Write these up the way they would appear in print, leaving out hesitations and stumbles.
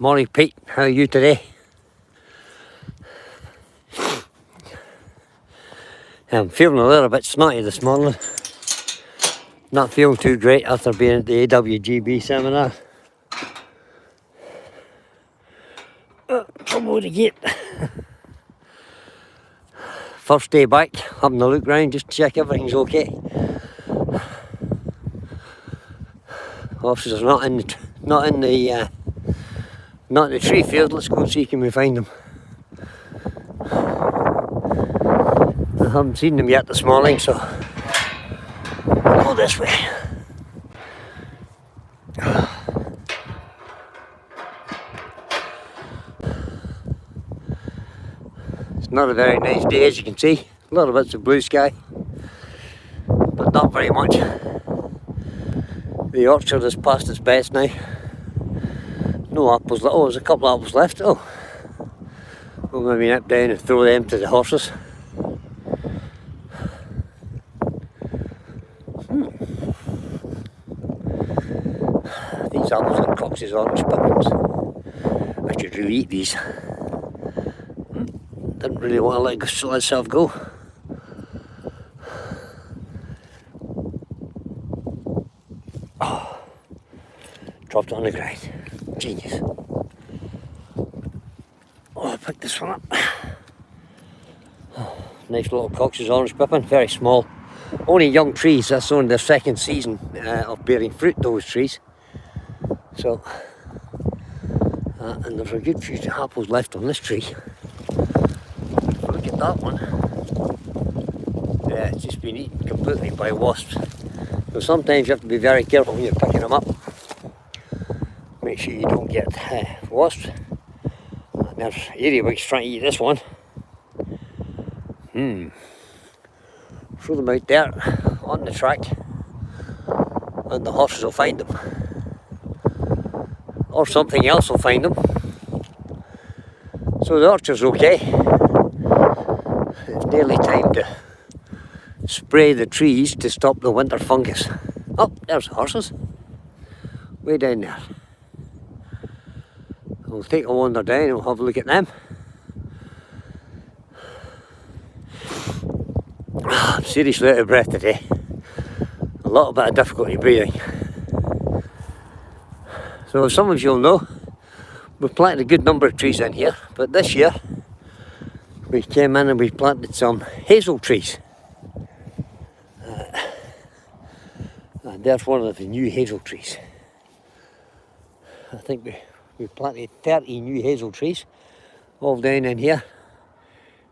Morning Pete, how are you today? I'm feeling a little bit snotty this morning. Not feeling too great after being at the AWGB seminar. Come over the gate. First day back, having a look round just to check everything's okay. Horses are not in the tree field. Let's go and see can we find them. I haven't seen them yet this morning, so go this way. It's not a very nice day, as you can see. A little bits of blue sky, but not very much. The orchard is past its best now. No apples. Oh, there's a couple of apples left. Oh, we'll maybe nip down and throw them to the horses. These apples are Cox's orange pippins. I should really eat these. Didn't really want to let myself go. Oh, dropped it on the ground. Genius. Oh, I picked this one up. Oh, nice little Cox's orange pippin, very small. Only young trees, that's only their second season of bearing fruit, those trees. So, and there's a good few apples left on this tree. Look at that one. Yeah, it's just been eaten completely by wasps. So sometimes you have to be very careful when you're picking them up. Make sure you don't get wasps. And there's earwigs trying to eat this one. Throw them out there on the track and the horses will find them. Or something else will find them. So the orchard's okay. It's nearly time to spray the trees to stop the winter fungus. Oh, there's the horses. Way down there. We'll take a wander down and we'll have a look at them. I'm seriously out of breath today. A little bit of difficulty breathing. So as some of you'll know, we've planted a good number of trees in here, but this year we came in and we planted some hazel trees. And there's one of the new hazel trees. I think we planted 30 new hazel trees all down in here.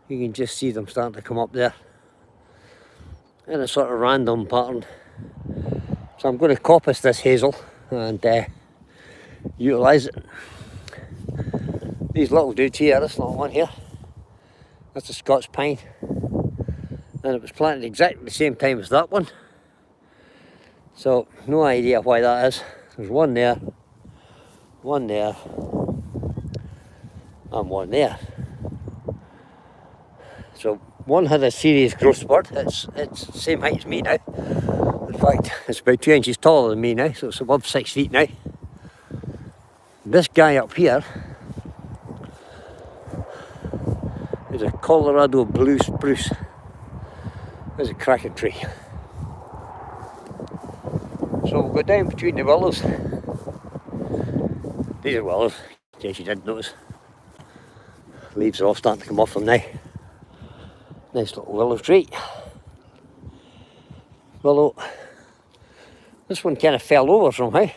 You can just see them starting to come up there in a sort of random pattern. So I'm going to coppice this hazel and utilise it. These little dudes here, this little one here, that's a Scots pine, and it was planted exactly the same time as that one. So no idea why that is. There's one there, and one there. So one had a serious growth spurt. It's the same height as me now. In fact, it's about 2 inches taller than me now, so it's above 6 feet now. This guy up here is a Colorado blue spruce. There's a cracking tree. So we'll go down between the willows. These are willows, in case you didn't notice. Leaves are all starting to come off them now. Nice little willow tree. Willow. This one kind of fell over somehow.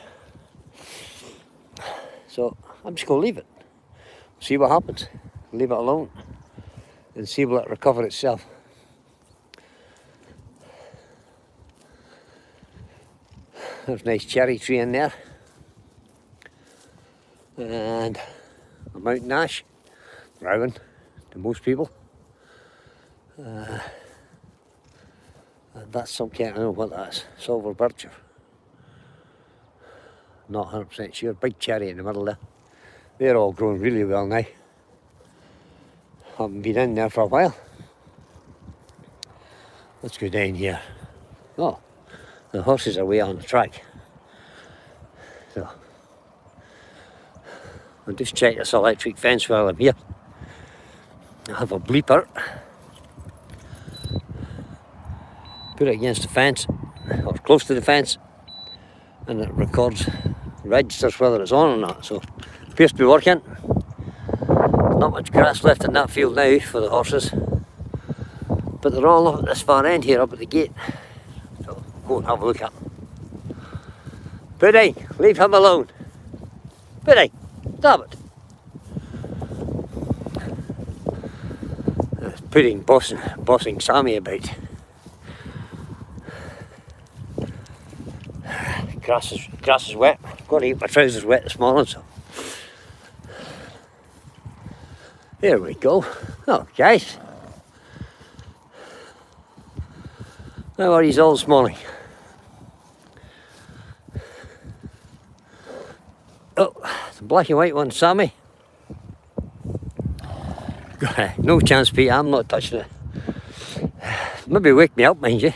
So I'm just going to leave it. See what happens. Leave it alone. And see will it recover itself. There's a nice cherry tree in there. And a mountain ash. Rowan to most people. And that's some kind, I don't know what that is. Silver birch. Not 100% sure. Big cherry in the middle there. They're all growing really well now. Haven't been in there for a while. Let's go down here. Oh, the horses are way on the track. So I'll just check this electric fence while I'm here. I have a bleeper. Put it against the fence, or close to the fence, and it records, registers whether it's on or not. So, appears to be working. Not much grass left in that field now for the horses, but they're all up at this far end here, up at the gate. So, go and have a look at them. Pudding, leave him alone. Pudding, stop it. There's Pudding bossing Sammy about. Grass is wet. I'm going to get my trousers wet this morning, so. There we go. Oh, guys. How are you all this morning? Oh, the black and white one, Sammy. No chance, Pete. I'm not touching it. Maybe wake me up, mind you.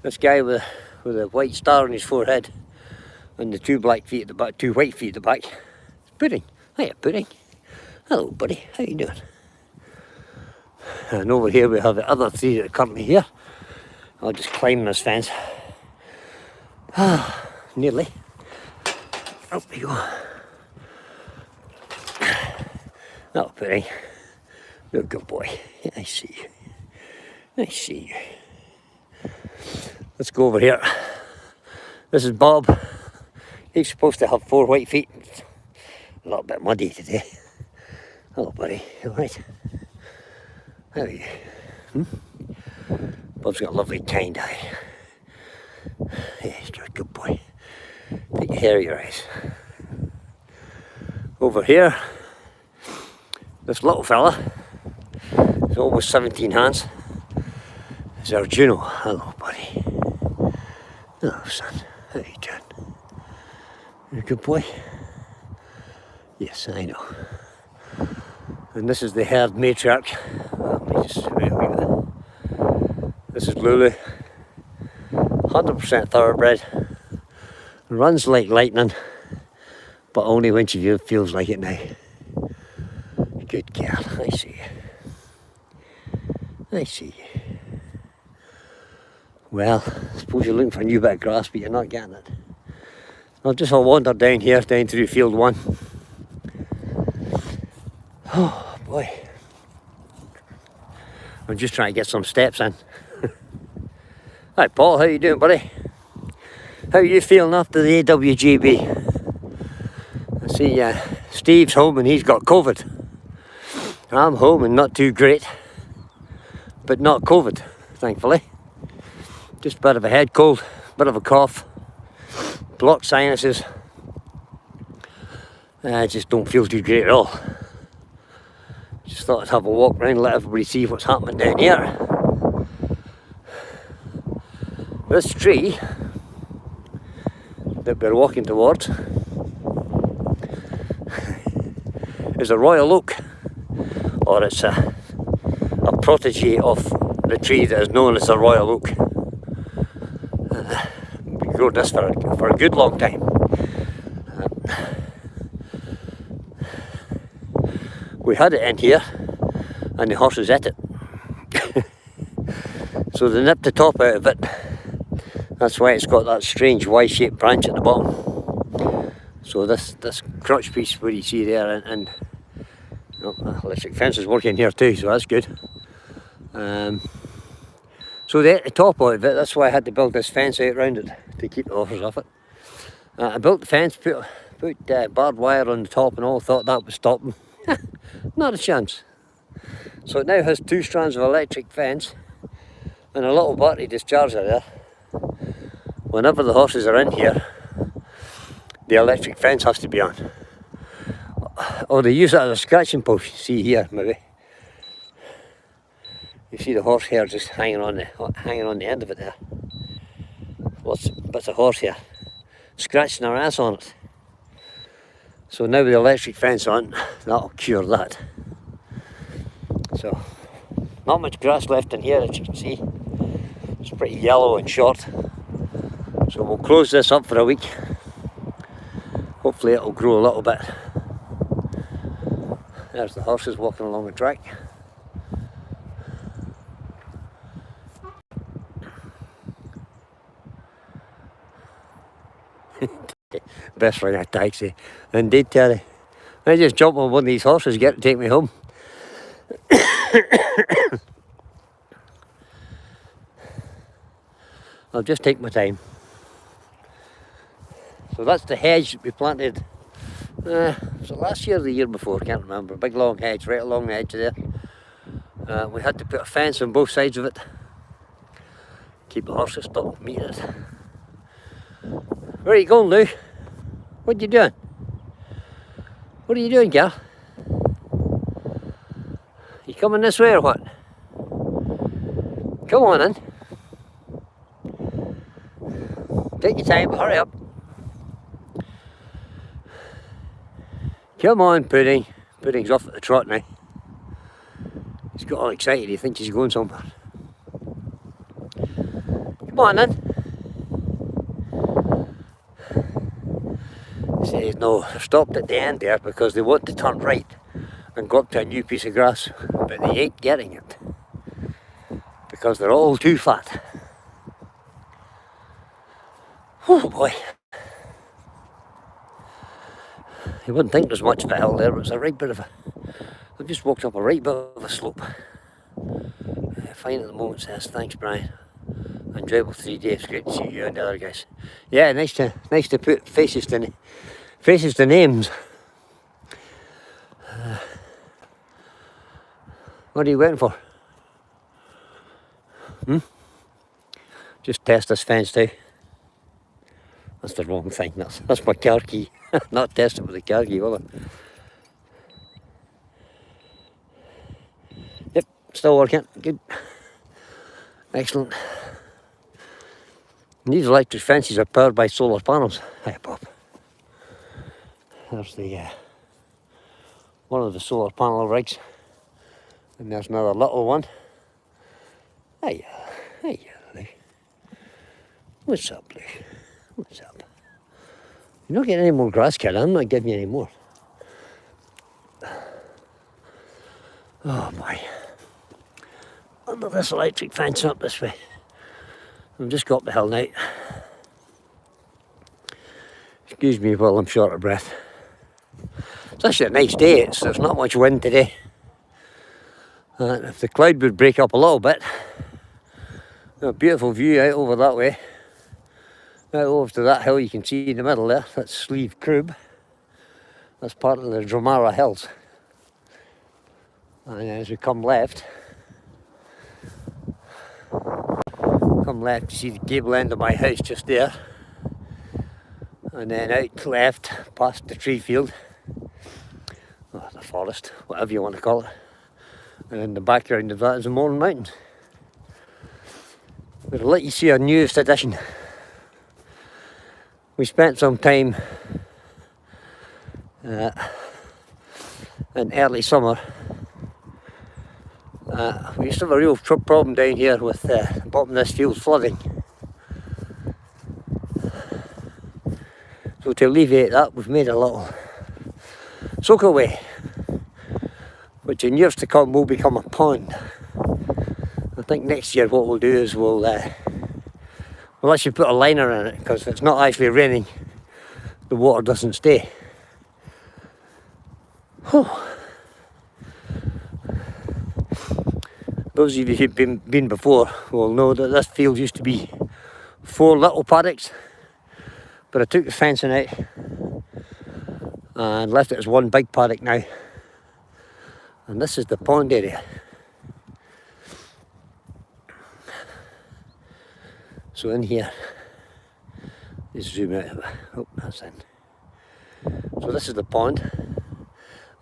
This guy with a white star on his forehead and the two black feet at the back, two white feet at the back. It's Pudding. Hiya, Pudding. Hello, buddy. How you doing? And over here we have the other three that are currently here. I'll just climb this fence. Nearly. Up we go. Oh, Pudding. You're a good boy. Yeah, I see you. I see you. Let's go over here. This is Bob. He's supposed to have 4 white feet. A little bit muddy today. Hello, buddy. You alright? How are you? Bob's got a lovely kind eye. Yeah, you're a good boy. Take your hair out your eyes. Over here, this little fella, he's almost 17 hands. It's our Juno. Hello, buddy. Hello, son. How you doing? You a good boy? Yes, I know. And this is the herd matriarch. Let me just wait a wee bit. This is Lulu. 100% thoroughbred. Runs like lightning, but only when she feels like it now. Good girl. I see you. I see you. Well, I suppose you're looking for a new bit of grass, but you're not getting it. I'll wander down here, down through field 1. Oh boy. I'm just trying to get some steps in. Hi Paul, how you doing, buddy? How are you feeling after the AWGB? I see Steve's home and he's got COVID. I'm home and not too great, but not COVID, thankfully. Just a bit of a head cold, bit of a cough, blocked sinuses. I just don't feel too great at all. Just thought I'd have a walk around and let everybody see what's happening down here. This tree that we're walking towards is a royal oak, or it's a protege of the tree that is known as a royal oak. We've grown this for a good long time. We had it in here and the horses ate it. So they nipped the top out of it. That's why it's got that strange Y-shaped branch at the bottom. So this crotch piece where you see there, and the electric fence is working here too, so that's good. So they ate the top out of it. That's why I had to build this fence out around it to keep the horses off it. I built the fence, put barbed wire on the top and all, thought that would stop them. Not a chance. So it now has 2 strands of electric fence and a little battery discharger there. Whenever the horses are in here, the electric fence has to be on. Or they use it as a scratching post, see here maybe. You see the horse hair just hanging on the end of it there. Lots of bits of horse hair. Scratching our ass on it. So now with the electric fence on, that'll cure that. So, not much grass left in here, as you can see. It's pretty yellow and short. So we'll close this up for a week. Hopefully it'll grow a little bit. There's the horses walking along the track. Best ring a taxi. Indeed, Terry. I just jump on one of these horses, get to take me home. I'll just take my time. So that's the hedge that we planted. Was it last year or the year before? I can't remember. A big long hedge right along the edge of there. We had to put a fence on both sides of it. Keep the horses stopped meeting it. Where are you going, Lou? What are you doing? What are you doing, girl? You coming this way or what? Come on in. Take your time, hurry up. Come on, Pudding. Pudding's off at the trot now. He's got all excited, he thinks he's going somewhere. Come on in. He says no, they're stopped at the end there because they want to turn right and go up to a new piece of grass, but they ain't getting it because they're all too fat. Oh boy. You wouldn't think there's much of a hill there, but it's a right bit of a... I've just walked up a right bit of a slope. Fine at the moment, says. Thanks, Brian. Enjoyable 3 days. Great to see you and the other guys. Yeah, nice to put faces to names. What are you waiting for? Just test this fence too. That's the wrong thing. That's my car key. Not test it with the car key, will I? Yep, still working. Good. Excellent. And these electric fences are powered by solar panels. Hi, Bob. There's the one of the solar panel rigs. And there's another little one. Hiya. Hiya, Lou. What's up, Lou? What's up? You're not getting any more grass, kid. I'm not giving you any more. Oh boy. Under this electric fence up this way. I've just got up the hill now. Excuse me while I'm short of breath. It's actually a nice day. There's not much wind today. If the cloud would break up a little bit, a beautiful view out over that way. Out over to that hill you can see in the middle there, that's Slieve Crib. That's part of the Dromara Hills. And as we come left, you see the gable end of my house just there. And then out left, past the tree field, or the forest, whatever you want to call it. And in the background of that is the Mourne Mountains. But I'll let you see our newest addition. We spent some time in early summer. We used to have a real problem down here with the bottom of this field flooding. So to alleviate that, we've made a little soakaway, which in years to come will become a pond. I think next year what we'll do is we'll actually put a liner in it, because if it's not actually raining, the water doesn't stay. Whew. Those of you who've been before will know that this field used to be 4 little paddocks, but I took the fencing out and left it as 1 big paddock now. And this is the pond area. So in here, let's zoom out. Oh, that's in. So this is the pond.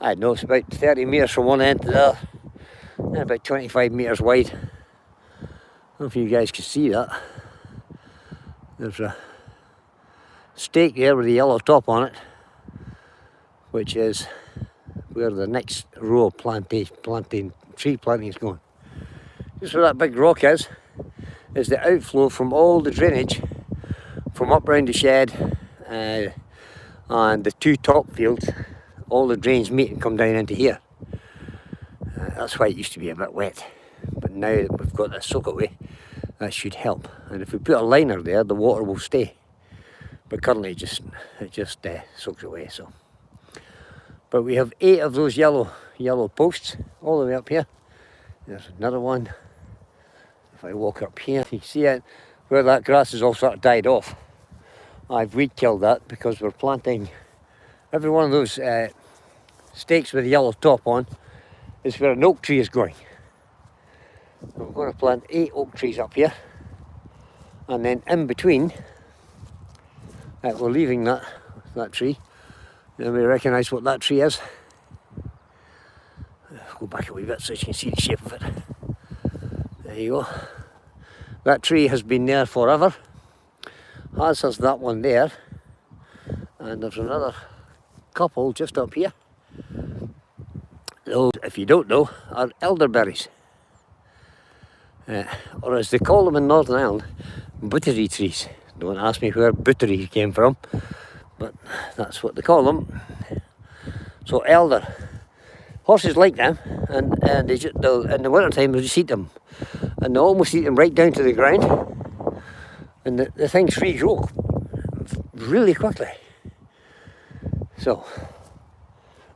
I know it's about 30 metres from one end to the other, and about 25 metres wide. I don't know if you guys can see that. There's a stake there with a yellow top on it, which is where the next row of tree planting is going. Just where that big rock is the outflow from all the drainage from up round the shed and the 2 top fields. All the drains meet and come down into here. That's why it used to be a bit wet. But now that we've got this soak away, that should help. And if we put a liner there, the water will stay. But currently it just soaks away. So, but we have 8 of those yellow posts all the way up here. There's another one. If I walk up here, you see it where that grass has all sort of died off. I've weed killed that because we're planting every one of those stakes with a yellow top on is where an oak tree is going. We're going to plant 8 oak trees up here, and then in between we're leaving that tree. Then we recognise what that tree is. Go back a wee bit so you can see the shape of it. There you go. That tree has been there forever, as has that one there, and there's another couple just up here. Those, if you don't know, are elderberries. Or as they call them in Northern Ireland, buttery trees. Don't ask me where buttery came from, but that's what they call them. So elder. Horses like them, and in the winter time they'll just eat them. And they almost eat them right down to the ground. And the things regrow really quickly. So,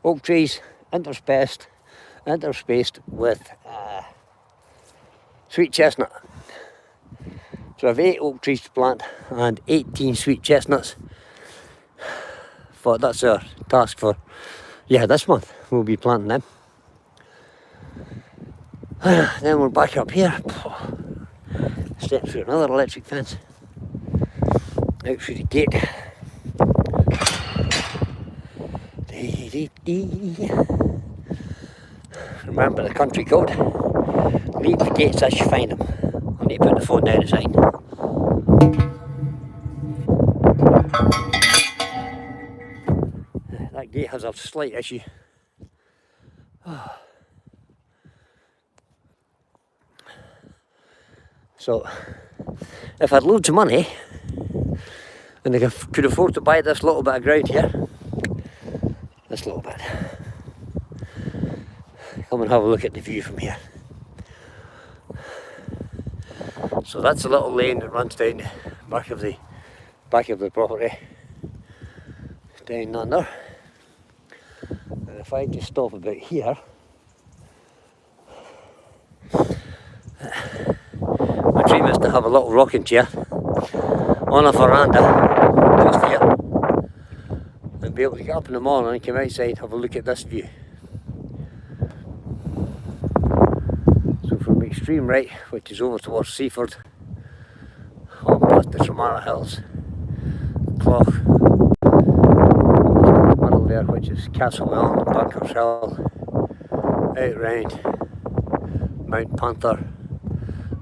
oak trees interspaced with sweet chestnut. So I have 8 oak trees to plant and 18 sweet chestnuts. That's our task for, this month. We'll be planting them. Then we're back up here. Step through another electric fence. Out through the gate. Remember the country code. Leave the gates as you find them. I need to put the phone down the side. That gate has a slight issue. So, if I had loads of money and I could afford to buy this little bit of ground here, this little bit, come and have a look at the view from here. So that's a little lane that runs down the back of the property, down under. And if I just stop about here, my dream is to have a little rocking chair on a veranda just here and be able to get up in the morning and come outside, have a look at this view. So from extreme right, which is over towards Seaford, on past the Tremara Hills, Clough, middle there, which is Castlewell and Bunkers Hill, out round Mount Panther,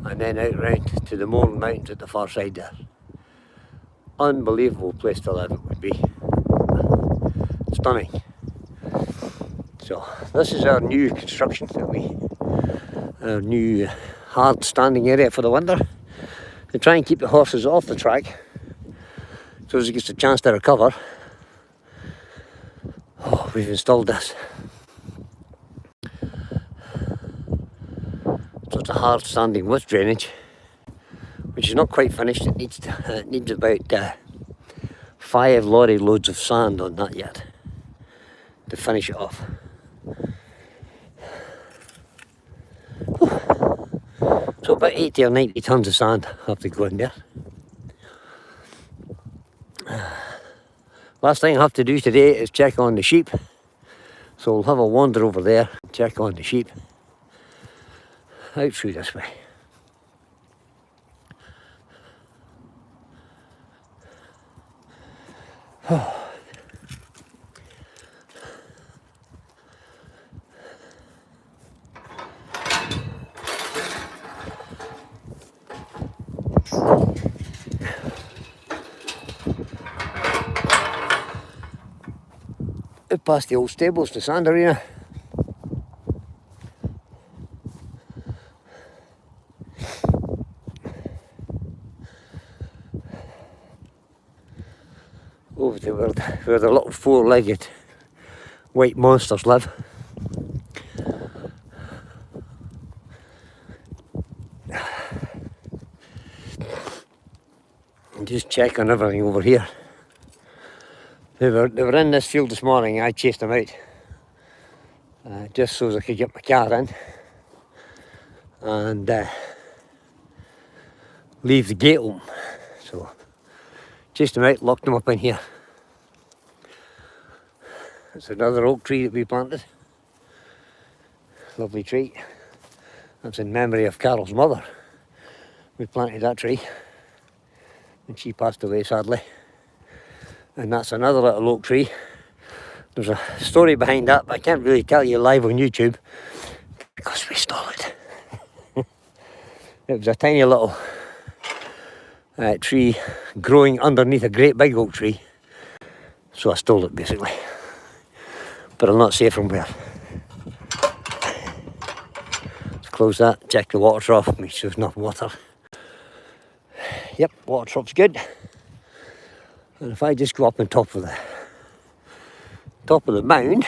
and then out round to the Mourne Mountains at the far side there. Unbelievable place to live it would be. Stunning. So this is our new construction our new hard standing area for the winter. To try and keep the horses off the track so as it gets a chance to recover. Oh, we've installed this. So it's a hard standing with drainage, which is not quite finished. It needs about 5 lorry loads of sand on that yet to finish it off. So about 80 or 90 tons of sand have to go in there. Last thing I have to do today is check on the sheep. So we'll have a wander over there and check on the sheep. Out through this way. Out past the old stables to Sand Arena. Over to where the little 4-legged white monsters live. check on everything over here. They were in this field this morning. I chased them out just so as I could get my car in and leave the gate open. So chased them out, locked them up in here. It's another oak tree that we planted. Lovely tree. That's in memory of Carol's mother. We planted that tree and she passed away sadly. And that's another little oak tree. There's a story behind that, but I can't really tell you live on YouTube because we stole it. It was a tiny little tree growing underneath a great big oak tree. So I stole it basically. But I'll not say from where. Let's close that, check the water trough, make sure there's enough water. Yep, water trough's good. And if I just go up on top of the mound,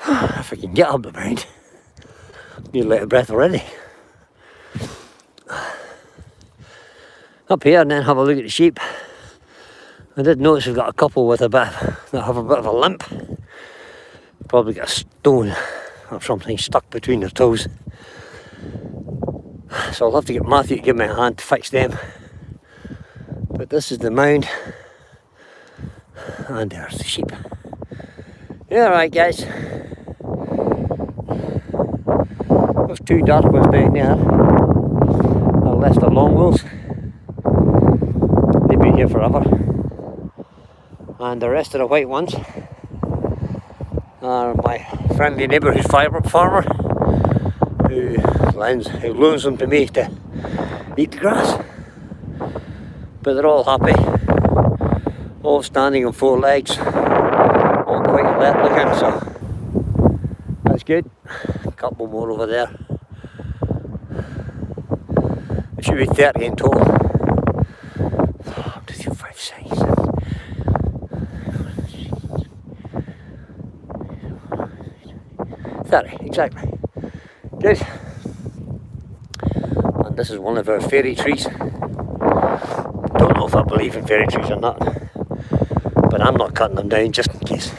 if I can get up the mound, nearly out of breath already. Up here and then have a look at the sheep. I did notice we've got a couple with that have a bit of a limp. Probably got a stone or something stuck between their toes. So I'll have to get Matthew to give me a hand to fix them. But this is the mound. And there's the sheep. Yeah, alright guys. Those two dark ones down there are Leicester Longwolves. They've been here forever. And the rest of the white ones are my friendly neighbourhood farmer who loans them to me to eat the grass. But they're all happy, all standing on four legs, all quite alert looking, so that's good. A couple more over there. There should be 30 in total. 1, 2, 3, 5, 6. 30, exactly. Good. And this is one of our fairy trees. Don't know if I believe in fairy trees or not, but I'm not cutting them down just in case.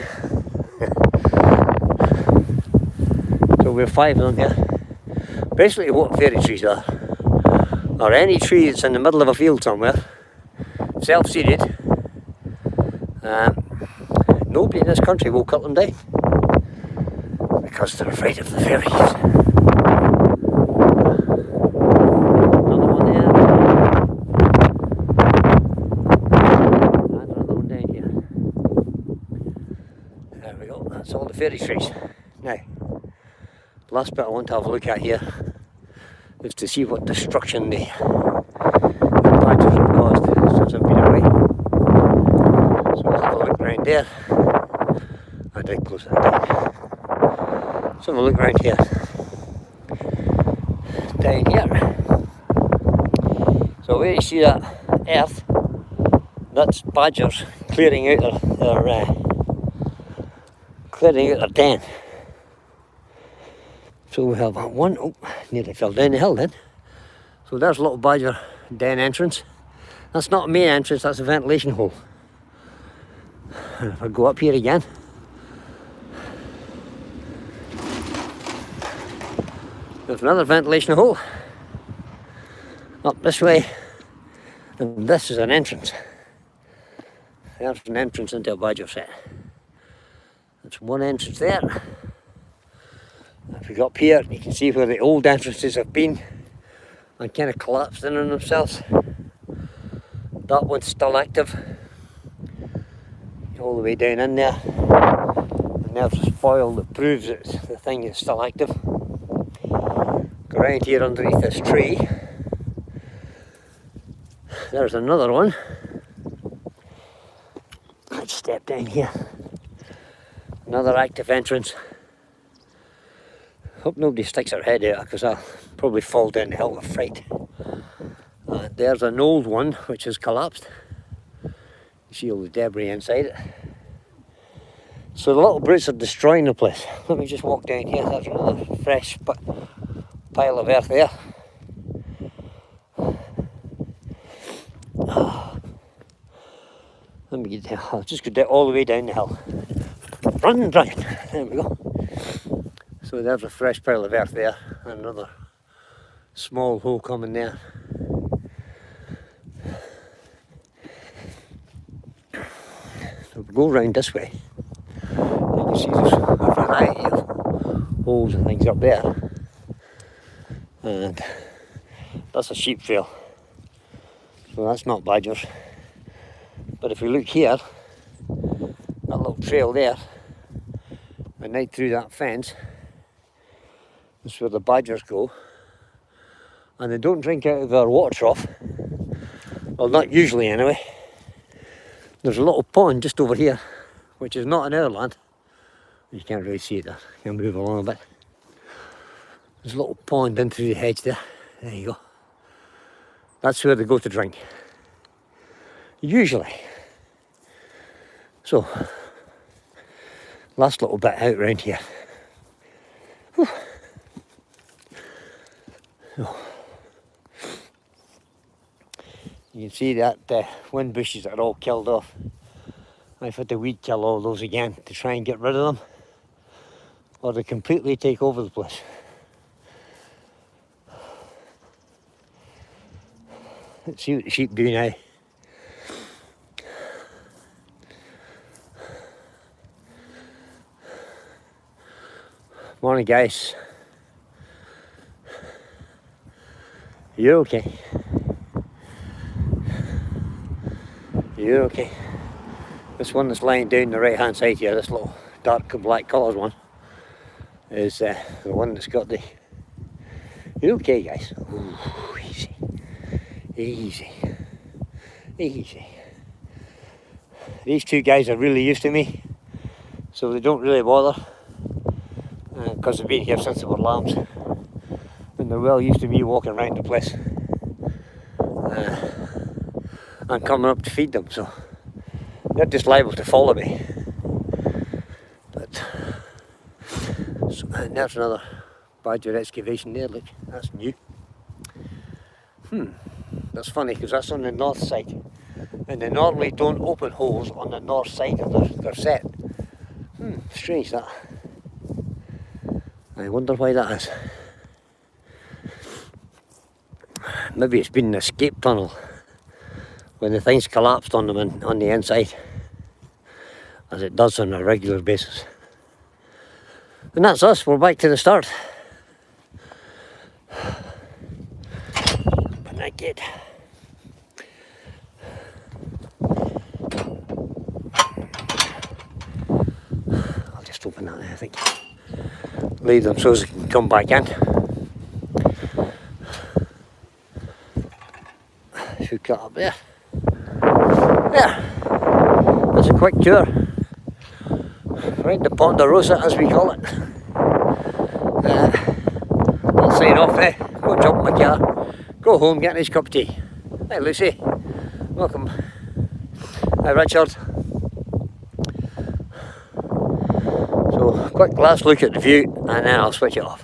So we have 5 of them here. Basically what fairy trees are any tree that's in the middle of a field somewhere, self-seeded. Nobody in this country will cut them down because they're afraid of the fairies. Another one there. And another one down here. There we go, that's all the fairy trees. Now, the last bit I want to have a look at here is to see what destruction the badgers have caused since I've been away. So we'll have a look round there. I did close that down. So have a look round here. Down here. So where you see that earth, that's badgers clearing out their den. So we have one, oh, nearly fell down the hill then. So there's a little badger den entrance. That's not a main entrance, that's a ventilation hole. And if I go up here again, there's another ventilation hole. Up this way, and this is an entrance. There's an entrance into a badger set. That's one entrance there. If we go up here, you can see where the old entrances have been and kind of collapsed in on themselves. That one's still active, all the way down in there. And there's a foil that proves that the thing is still active. Go around here underneath this tree. There's another one. Let's step down here. Another active entrance. Hope nobody sticks their head out because I'll probably fall down the hill with fright. And there's an old one which has collapsed. You see all the debris inside it. So the little brutes are destroying the place. Let me just walk down here. There's another fresh pile of earth there. Let me get there. I'll just go all the way down the hill. Run, run. There we go. So there's a fresh pile of earth there. Another small hole coming there. So we'll go round this way. You can see there's a variety of holes and things up there. And that's a sheep trail. So that's not badgers. But if we look here, that little trail there, and right through that fence, that's where the badgers go. And they don't drink out of their water trough. Well, not usually anyway. There's a little pond just over here, which is not in our land. You can't really see it there. Can move along a bit. There's a little pond in through the hedge there. There you go. That's where they go to drink. Usually. So, last little bit out round here. Whew. So, you can see that wind bushes are all killed off. I've had to weed kill all those again to try and get rid of them, or they completely take over the place. Let's see what the sheep do now. Morning, guys. You're okay. You're okay. This one that's lying down the right hand side here, this little dark and black coloured one, is the one that's got the... You're okay, guys. Ooh, easy. Easy. Easy. These two guys are really used to me, so they don't really bother, because they've been here since they were lambs, and they're well used to me walking around the place and coming up to feed them, so they're just liable to follow me. But so, and there's another badger excavation there. Look, that's new. That's funny because that's on the north side, and they normally don't open holes on the north side of their set. Strange that. I wonder why that is. Maybe it's been an escape tunnel when the things collapsed on them on the inside, as it does on a regular basis. And that's us, we're back to the start. Open that gate. I'll just open that there, I think. Leave them so they can come back in. Should cut up there. There. That's a quick tour. Right to Ponderosa, as we call it. I'll sign off there. Go jump in my car. Go home, get a nice cup of tea. Hi Lucy. Welcome. Hi Richard. So, quick last look at the view and then I'll switch it off.